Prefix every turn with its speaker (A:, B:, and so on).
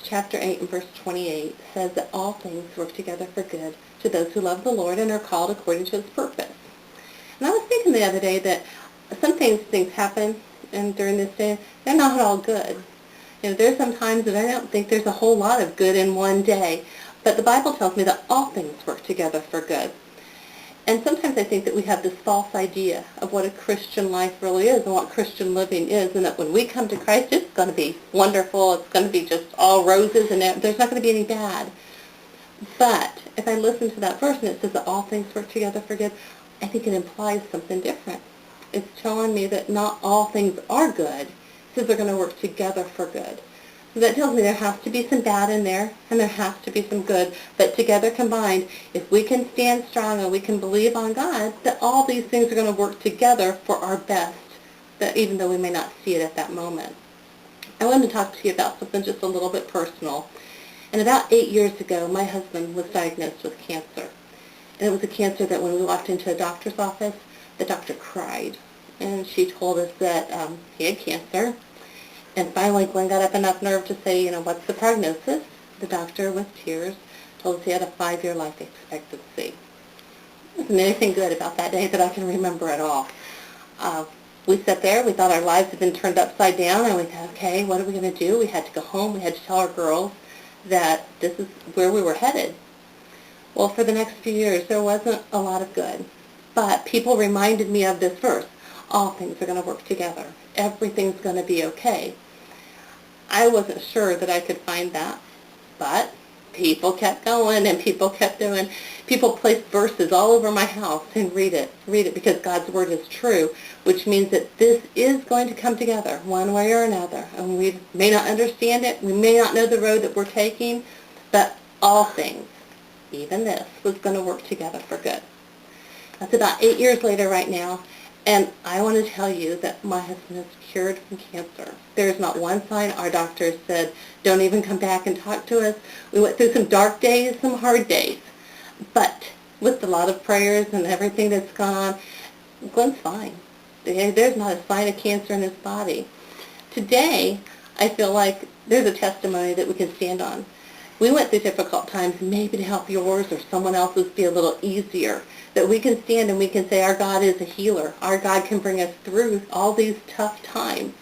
A: chapter 8 and verse 28 says that all things work together for good to those who love the Lord and are called according to his purpose. And I was thinking the other day that sometimes things happen and during this day, they're not all good. There's some times that I don't think there's a whole lot of good in one day, but the Bible tells me that all things work together for good. And sometimes I think that we have this false idea of what a Christian life really is and what Christian living is, and that when we come to Christ, it's going to be wonderful, it's going to be just all roses, and there's not going to be any bad. But if I listen to that verse and it says that all things work together for good, I think it implies something different. It's telling me that not all things are good. It says they're going to work together for good. So that tells me there has to be some bad in there, and there has to be some good. But together combined, if we can stand strong and we can believe on God, that all these things are going to work together for our best, that even though we may not see it at that moment. I want to talk to you about something just a little bit personal. And about 8 years ago, my husband was diagnosed with cancer. And it was a cancer that when we walked into a doctor's office, the doctor cried. And she told us that he had cancer. And finally, Glenn got up enough nerve to say, what's the prognosis? The doctor, with tears, told us he had a 5-year life expectancy. There wasn't anything good about that day that I can remember at all. We sat there. We thought our lives had been turned upside down, and we thought, okay, what are we going to do? We had to go home. We had to tell our girls that this is where we were headed. Well, for the next few years, there wasn't a lot of good. But people reminded me of this verse. All things are going to work together. Everything's going to be okay. I wasn't sure that I could find that, but people kept going and people kept doing. People placed verses all over my house and read it because God's word is true, which means that this is going to come together one way or another. And we may not understand it, we may not know the road that we're taking, but all things, even this, was going to work together for good. That's about 8 years later right now. And I want to tell you that my husband is cured from cancer. There is not one sign. Our doctor said, don't even come back and talk to us. We went through some dark days, some hard days. But with a lot of prayers and everything that's gone on, Glenn's fine. There's not a sign of cancer in his body. Today, I feel like there's a testimony that we can stand on. We went through difficult times, maybe to help yours or someone else's be a little easier, that we can stand and we can say our God is a healer. Our God can bring us through all these tough times.